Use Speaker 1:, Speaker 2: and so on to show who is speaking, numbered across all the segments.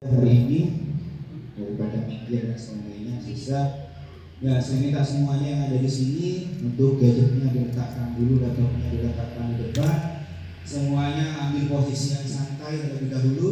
Speaker 1: hari ini daripada media dan sebagainya, sehingga ya saya minta semuanya yang ada di sini untuk gadgetnya diletakkan dulu, laptopnya diletakkan di depan, semuanya ambil posisi yang santai terlebih dahulu,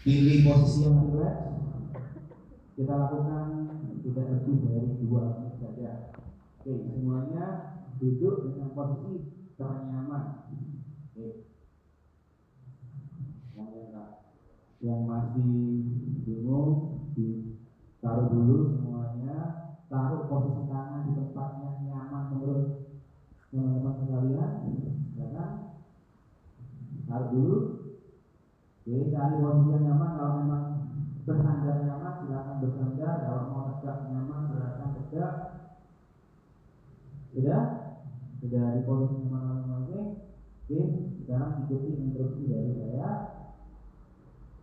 Speaker 1: pilih posisi yang relax. Kita lakukan tidak lebih dari 2 menit saja. Oke, semuanya duduk dengan posisi ternyaman. Oke. Yang masih bingung ditaruh dulu semuanya, taruh posisi tangan di tempat yang nyaman menurut teman-teman sekalian. Jangan taruh dulu. Oke, cari posisi yang nyaman. Kalau memang bersandar nyaman silakan bersandar, kalau mau tegak nyaman silakan tegak. Sudah di posisi nyaman masing-masing. Oke, sekarang ikuti instruksi dari saya.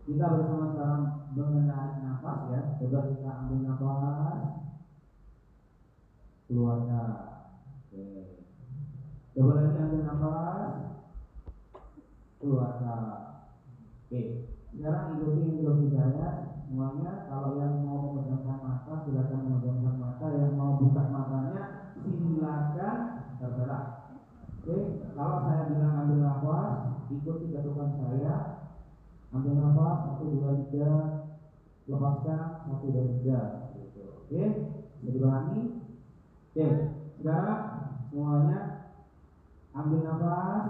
Speaker 1: Kita bersama-sama mengenali nafas ya. Coba kita ambil nafas, keluarkan. Oke. Coba lagi ambil nafas, keluarkan. Oke. Sekarang ikuti instruksi saya semuanya. Kalau yang mau memejamkan mata silakan memejamkan mata, yang mau buka matanya silakan, terserah. Oke. Kalau saya bilang ambil nafas, ikuti ketukan saya. Ambil nafas 1, 2, 3, lepaskan 1, 2, 3. Gitu. Oke, bisa dipahami? Oke, sekarang semuanya ambil nafas,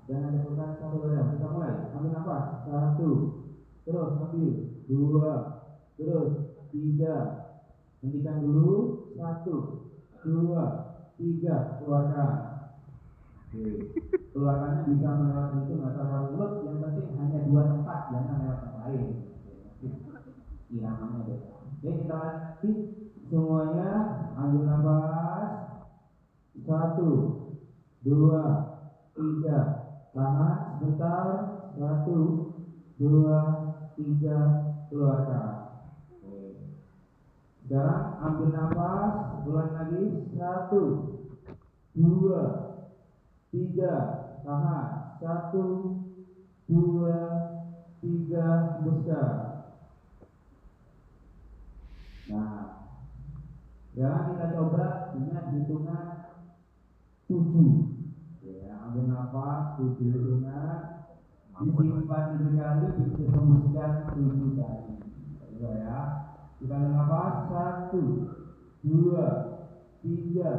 Speaker 1: jangan tekan 1, 2, 3. Kita mulai. Ambil nafas 1, terus ambil 2, terus 3. Hentikan dulu 1, 2, 3, keluarkan. Oke. Keluarkannya bisa melewati itu, nggak lewat mulut, yang penting hanya 2 tempat, jangan lewat yang lain. Ilangannya beda. Oke, kita lanjut semuanya. Ambil nafas 1, 2, 3, tahan sebentar. 1, 2, 3, keluarkan. Oke. Sekarang ambil nafas, ulang lagi 1, 2, 3, tahan 1, 2, 3, hembuskan. Nah, sekarang kita coba dengan hitungan 7. Ya, ambil nafas 7 hitungan, disimpan 7 kali, dihembuskan 7 kali. Coba ya. Kita ambil nafas 1, 2, 3,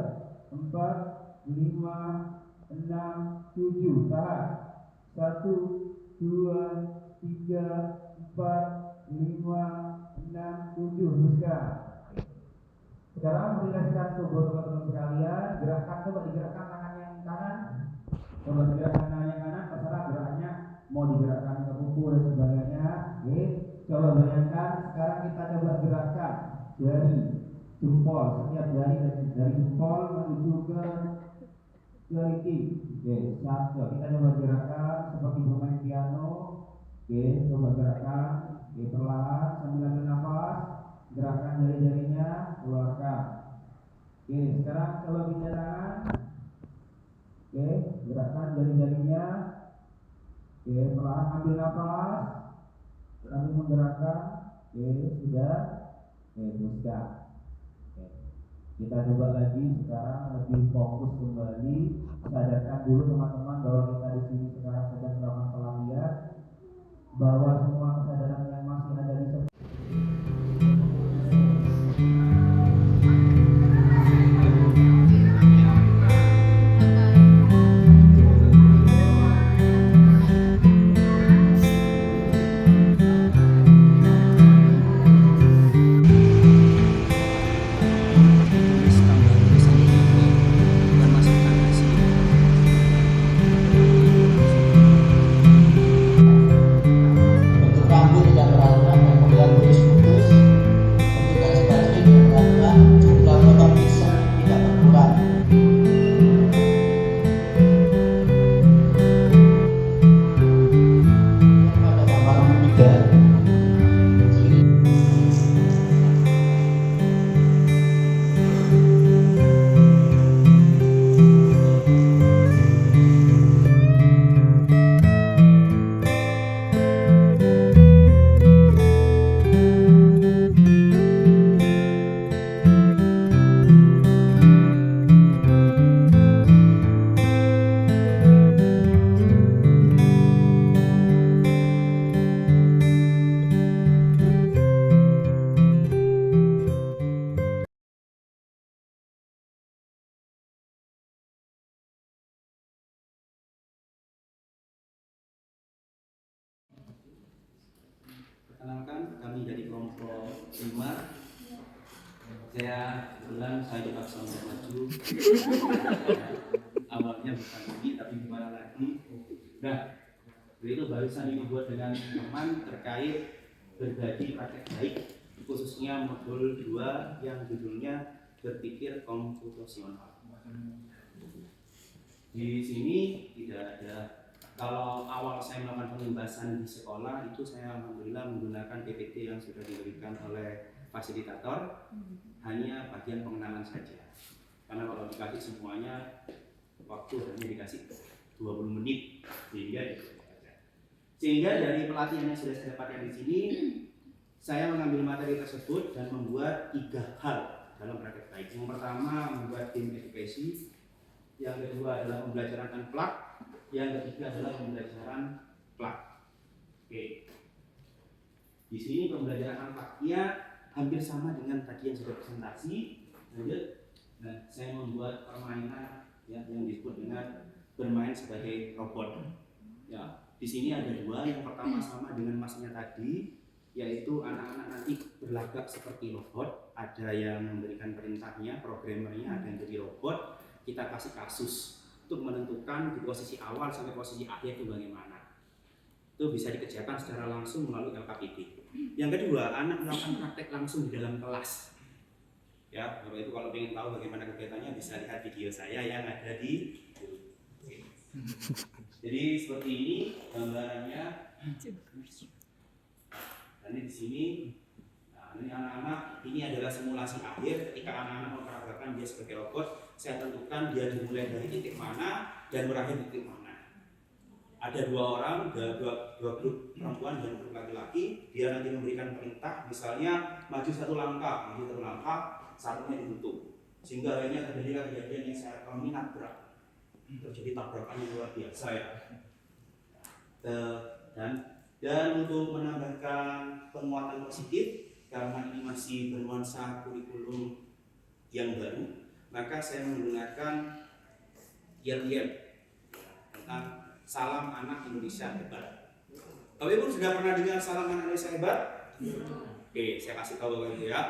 Speaker 1: 4, 5, 6, 7, tahan 1, 2, 3, 4, 5, 6, 7, hembuskan. Sekarang merilekskan tubuh teman-teman sekalian. Gerakan, coba digerakkan tangan yang kanan. Coba digerakkan tangan yang kanan, terserah gerakannya mau digerakkan ke kuku dan sebagainya. Oke, coba bayangkan sekarang kita coba gerakan dari jempol, setiap dari jempol menuju ke kelingking. Oke, satu. Kita coba gerakan seperti bermain piano. Oke, coba gerakan. Oke, perlahan sambil ambil nafas, gerakan jari-jarinya, keluarkan. Oke, sekarang coba pindah tangan. Oke, gerakan jari-jarinya. Oke, perlahan ambil nafas sambil menggerakkan. Oke, sudah. Oke, hembuskan. Kita coba lagi sekarang lebih fokus kembali. Sadarkan dulu teman-teman bahwa kita di sini sekarang sedang melakukan pelatihan, bahwa semua kesadaran yang masih ada di
Speaker 2: Perkenalkan, kami dari kelompok 5. Saya dipaksa untuk maju. Awalnya bukan ini, tapi gimana lagi. Nah, itu barusan ini buat dengan teman terkait berbagi praktek baik, khususnya modul 2 yang judulnya berpikir komputasional. Di sini tidak ada. Kalau awal saya melakukan penugasan di sekolah itu saya alhamdulillah menggunakan PPT yang sudah diberikan oleh fasilitator, hanya bagian pengenalan saja. Karena kalau dikasih semuanya waktu hanya dikasih 20 menit sehingga dari pelatihan yang sudah saya dapatkan di sini, saya mengambil materi tersebut dan membuat 3 hal dalam praktek baik. Yang pertama membuat tim edukasi, yang kedua adalah pembelajaran unplug, yang ketiga adalah pembelajaran plug. Oke. Di sini pembelajaran unplug-nya hampir sama dengan tadi yang sudah presentasi. Lanjut. Nah, saya membuat permainan ya, yang disebut dengan bermain sebagai robot. Ya, di sini ada 2. Yang pertama sama dengan masnya tadi, yaitu anak-anak nanti berlagak seperti robot. Ada yang memberikan perintahnya, programmernya, ada yang jadi robot. Kita kasih kasus untuk menentukan di posisi awal sampai posisi akhir itu bagaimana. Itu bisa dikerjakan secara langsung melalui LKPD. Yang kedua, anak melakukan praktek langsung di dalam kelas. Ya, Bapak Ibu kalau ingin tahu bagaimana kegiatannya bisa lihat video saya yang ada di YouTube. Jadi seperti ini gambarannya. Dan di sini, nah, ini anak-anak, ini adalah simulasi akhir. Ketika anak-anak memperagakan dia sebagai robot, saya tentukan dia dimulai dari titik mana dan berakhir di titik mana. Ada 2 orang, dua grup perempuan dan grup laki-laki. Dia nanti memberikan perintah, misalnya maju 1 langkah, satunya ditutup. Sehingga akhirnya terjadi kejadian yang saya rekam ini nabrak. Terjadi tabrakan yang luar biasa ya. Dan untuk menambahkan penguatan positif, karena ini masih bernuansa kurikulum yang baru, maka saya menggunakan yel-yel tentang Salam Anak Indonesia Hebat. Bapak Ibu sudah pernah dengar Salam Anak Indonesia Hebat? Oke, saya kasih tahu Bapak Ibu ya.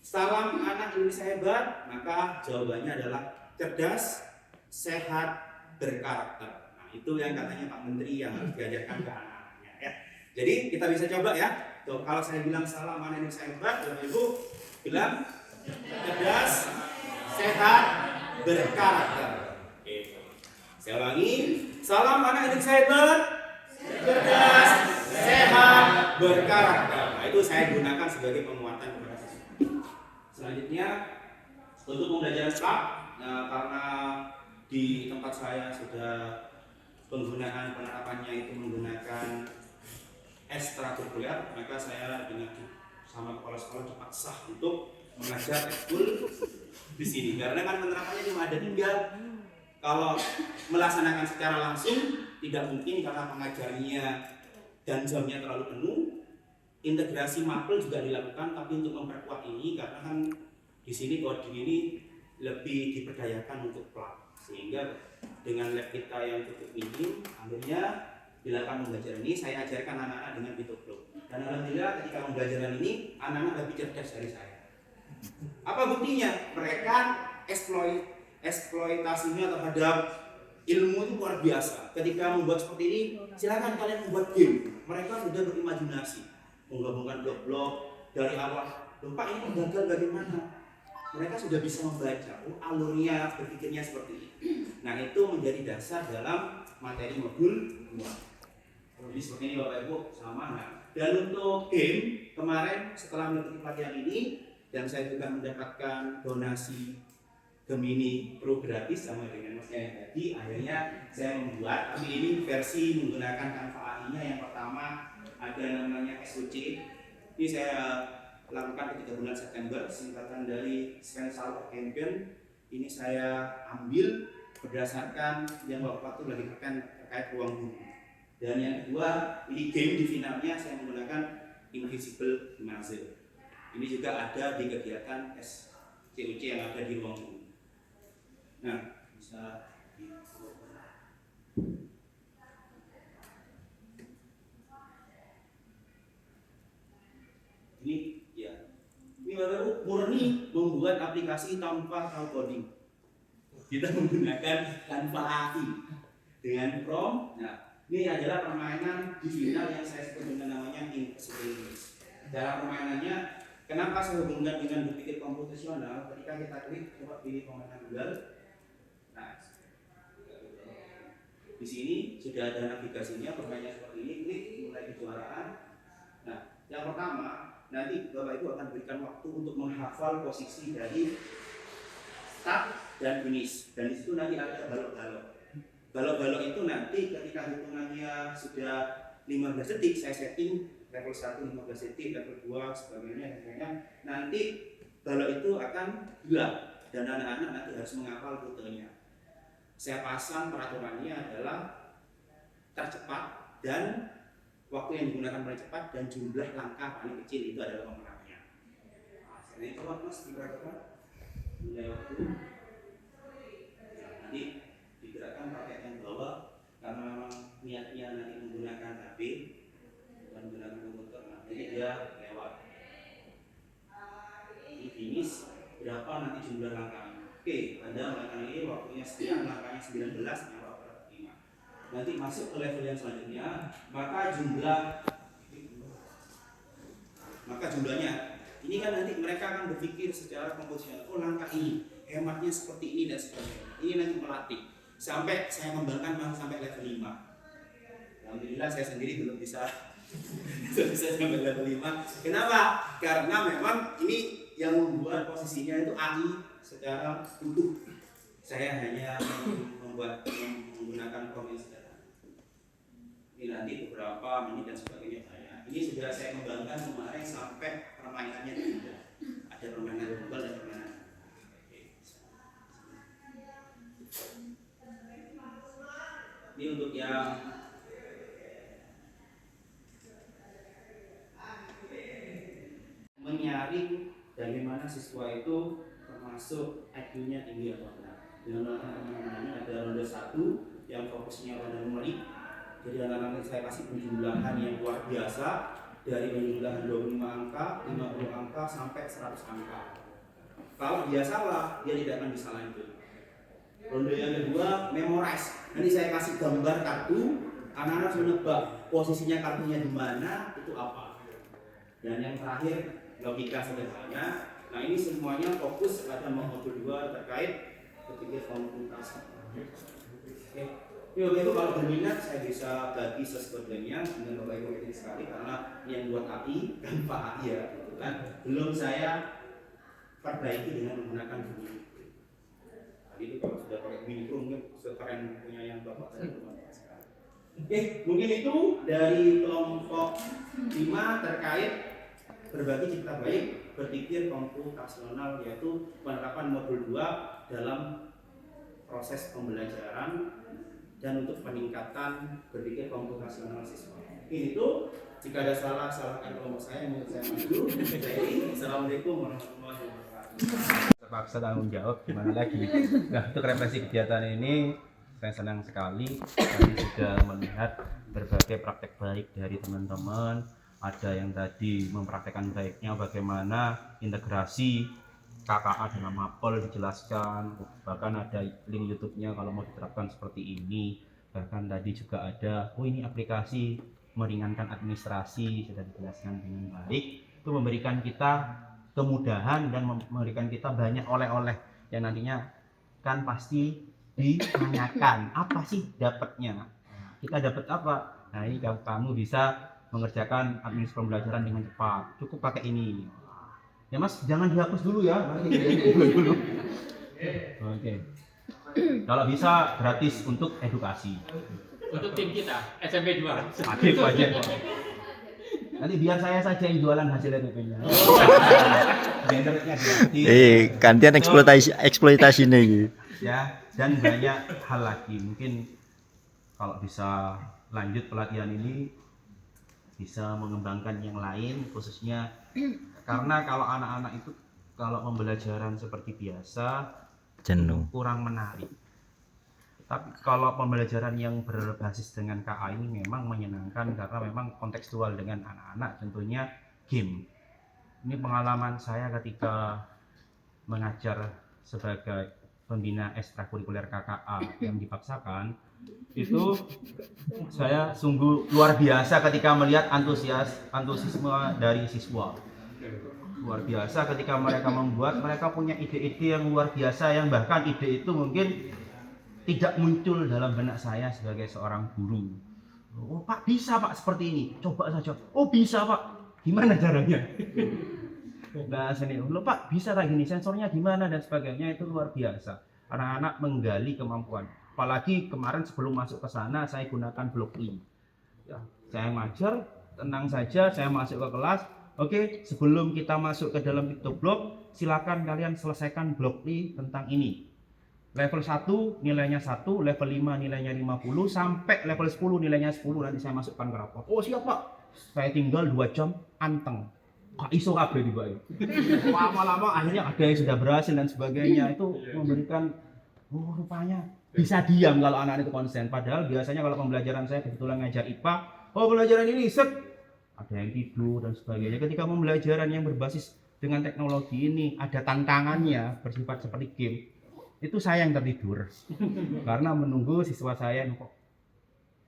Speaker 2: Salam Anak Indonesia Hebat, maka jawabannya adalah cerdas, sehat, berkarakter. Nah, itu yang katanya Pak Menteri yang harus diajarkan ke anak-anaknya ya. Jadi kita bisa coba ya. Tuh, kalau saya bilang Salam Anak Indonesia Hebat, Bapak Ibu bilang cerdas, sehat, berkarakter. Oke. Saya ulangi, Salam Anak Indonesia Hebat, cerdas, sehat, berkarakter. Nah, itu saya gunakan sebagai penguatan kepada siswa. Selanjutnya untuk pembelajaran plug, nah, karena di tempat saya sudah penggunaan penerapannya itu menggunakan ekstrakurikuler, maka saya dengan sama kepala sekolah dipaksa untuk mengajar ekskul di sini. Karena kan penerapannya cuma ada 3. Kalau melaksanakan secara langsung tidak mungkin karena pengajarnya dan jamnya terlalu penuh. Integrasi mapel juga dilakukan, tapi untuk memperkuat ini karena kan di sini coding ini lebih diperdayakan untuk plug, sehingga dengan lab kita yang cukup minim, akhirnya dilakukan pembelajaran ini saya ajarkan anak-anak dengan Pitoflow. Dan alhamdulillah ketika pembelajaran ini anak-anak lebih cerdas dari saya. Apa buktinya? Mereka eksploitasinya terhadap ilmu itu luar biasa. Ketika membuat seperti ini, silakan kalian membuat game. Mereka sudah berimajinasi, menggabungkan blok-blok dari awal. Lupa ini gagal bagaimana? Mereka sudah bisa membaca alurnya, berpikirnya seperti ini. Nah, itu menjadi dasar dalam materi modul 2. Jadi seperti ini Bapak Ibu, sama nah. Dan untuk game, kemarin setelah mengikuti pelatihan ini, dan saya juga mendapatkan donasi Gemini Pro gratis sama dengan masnya yang tadi, akhirnya saya membuat, tapi ini versi menggunakan Canva AI-nya. Yang pertama ada namanya SOC. Ini saya lakukan ketika bulan September, singkatan dari Sensor Champion. Ini saya ambil berdasarkan yang waktu lagi terkait ruang guru. Dan yang kedua, ini game di finalnya saya menggunakan Invisible Maze. Ini juga ada di kegiatan SCUC yang ada di ruang guru. Nah, bisa baru murni membuat aplikasi tanpa tahu coding. Kita menggunakan tanpa AI dengan prompt. Nah, ini adalah permainan digital yang saya sebut dengan namanya Invisible English. Cara permainannya, kenapa saya hubungkan dengan berpikir komputasional? Ketika kita klik, coba pilih permainan Google. Nah, di sini sudah ada navigasinya, permainannya seperti ini. Klik mulai kejuaraan. Nah, yang pertama, nanti Bapak Ibu akan berikan waktu untuk menghafal posisi dari start dan finish. Dan di situ nanti ada balok-balok. Balok-balok itu nanti ketika hitungannya sudah 15 detik, saya setting level 1 15 detik, level 2 sebagainya. Nanti balok itu akan gelap dan anak-anak nanti harus menghafal rutenya. Saya pasang peraturannya adalah tercepat dan waktu yang digunakan paling cepat dan jumlah langkah paling kecil itu adalah pemenangnya. Ini coba Mas digerakkan mulai waktu. Nanti digerakkan pakai yang bawah karena memang niatnya nanti menggunakan HP bukan menggunakan komputer. Nah, jadi dia lewat. Ini finish berapa nanti jumlah langkahnya. Oke, Anda melakukan ini waktunya sekian, langkahnya 19, nyawa per 5. Nanti masuk ke level yang selanjutnya, maka jumlahnya ini kan nanti mereka akan berpikir secara komposisional. Oh, langkah ini hematnya seperti ini dan sebagainya. Ini nanti melatih sampai saya kembangkan sampai level 5. Alhamdulillah saya sendiri belum bisa sampai level 5. Kenapa? Karena memang ini yang membuat posisinya itu AI secara utuh. Saya hanya menggunakan prompt yang sederhana. Ini nanti beberapa menit dan sebagainya banyak. Ini sudah saya kembangkan kemarin sampai permainannya tidak. Ada permainan global dan permainan. Ini untuk yang menyaring bagaimana siswa itu termasuk IQ-nya tinggi atau tidak. Dengan permainan ini ada ronde 1 yang fokusnya pada numerik. Jadi anak-anak saya kasih penjumlahan yang luar biasa dari penjumlahan 25 angka, 50 angka sampai 100 angka. Kalau dia salah, dia tidak akan bisa lanjut. Ronde yang kedua, memorize. Nanti saya kasih gambar kartu, anak-anak menebak posisinya kartunya di mana, itu apa. Dan yang terakhir, logika sederhana. Nah, ini semuanya fokus pada modul 2 terkait berpikir komputasi. Oke. Itu kalau berminat saya bisa bagi sebagainya dengan Bapak Ibu ini sekali karena ini yang buat AI tanpa AI ya, gitu kan. Belum saya perbaiki dengan menggunakan bunyi. Tadi itu kalau sudah pakai bunyi mungkin sekeren punya yang Bapak tadi bermanfaat sekali. Oke, mungkin itu dari kelompok 5 terkait berbagi cipta baik berpikir komputasional, yaitu penerapan modul 2 dalam proses pembelajaran dan untuk peningkatan berpikir komputasional siswa. Ini tuh jika ada salah, salahkan kelompok saya, menurut saya maju. Jadi, Assalamualaikum warahmatullahi wabarakatuh.
Speaker 3: Terpaksa tanggung jawab, gimana lagi. Nah, untuk refleksi kegiatan ini saya senang sekali. Tadi sudah melihat berbagai praktek baik dari teman-teman. Ada yang tadi mempraktekkan baiknya bagaimana integrasi KKA dengan Mapel dijelaskan, bahkan ada link YouTube-nya kalau mau diterapkan seperti ini. Bahkan tadi juga ada, ini aplikasi meringankan administrasi, sudah dijelaskan dengan baik. Itu memberikan kita kemudahan dan memberikan kita banyak oleh-oleh yang nantinya kan pasti ditanyakan, apa sih dapatnya? Kita dapat apa? Nah, ini kamu bisa mengerjakan administrasi pembelajaran dengan cepat, cukup pakai ini. Ya Mas, jangan dihapus dulu ya. Oke. Kalau bisa gratis untuk edukasi.
Speaker 4: Untuk tim kita SMP 2.
Speaker 3: Wajib. Nanti biar saya saja yang jualan hasil RP-nya.
Speaker 5: Gantian eksploitasi nih.
Speaker 3: Ya, dan banyak hal lagi. Mungkin kalau bisa lanjut pelatihan ini bisa mengembangkan yang lain, khususnya karena kalau anak-anak itu kalau pembelajaran seperti biasa
Speaker 5: Jenuh.
Speaker 3: kurang menarik. Tapi kalau pembelajaran yang berbasis dengan KA ini memang menyenangkan karena memang kontekstual dengan anak-anak, tentunya game. Ini pengalaman saya ketika mengajar sebagai pembina ekstrakurikuler KKA yang dipaksakan. Itu saya sungguh luar biasa ketika melihat antusiasme dari siswa. Luar biasa ketika mereka mereka punya ide-ide yang luar biasa, yang bahkan ide itu mungkin tidak muncul dalam benak saya sebagai seorang guru. Oh Pak, bisa Pak seperti ini, coba saja. Oh bisa Pak, gimana caranya? Nah sini, loh Pak bisa kayak gini, sensornya gimana dan sebagainya. Itu luar biasa. Anak-anak menggali kemampuan. Apalagi kemarin sebelum masuk ke sana saya gunakan Blockly. Ya, saya ngajar, tenang saja, saya masuk ke kelas. Oke, sebelum kita masuk ke dalam PictoBlock, silakan kalian selesaikan Blockly tentang ini. Level 1 nilainya 1, level 5 nilainya 50, sampai level 10 nilainya 10, nanti saya masukkan ke rapor. Oh siap Pak, saya tinggal 2 jam anteng. Kak iso kabeh dibae. Lama-lama akhirnya ada yang sudah berhasil dan sebagainya. Itu memberikan, oh rupanya bisa diam kalau anak itu konsen. Padahal biasanya kalau pembelajaran saya kebetulan ngajar IPA, oh pelajaran ini set, ada yang tidur dan sebagainya. Ketika pembelajaran yang berbasis dengan teknologi ini ada tantangannya bersifat seperti game, itu saya yang tertidur karena menunggu siswa saya kok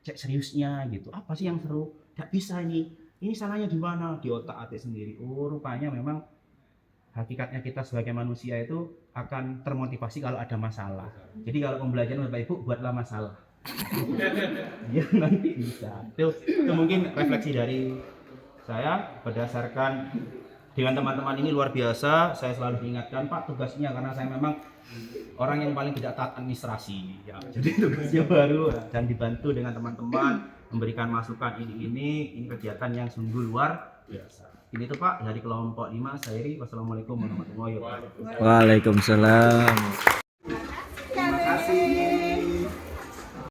Speaker 3: cek seriusnya gitu, apa sih yang seru, tidak bisa ini salahnya di mana, di otak atik sendiri. Oh rupanya memang hakikatnya kita sebagai manusia itu akan termotivasi kalau ada masalah. Jadi kalau pembelajaran Bapak Ibu buatlah masalah ya nanti bisa. Itu mungkin refleksi dari saya berdasarkan dengan teman-teman ini luar biasa. Saya selalu diingatkan Pak tugasnya, karena saya memang orang yang paling tidak taat administrasi ya. Jadi tugasnya baru dan dibantu dengan teman-teman memberikan masukan ini kegiatan yang sungguh luar biasa. Ini tuh Pak dari kelompok 5 Sairi. Wassalamualaikum warahmatullahi wabarakatuh.
Speaker 5: Waalaikumsalam.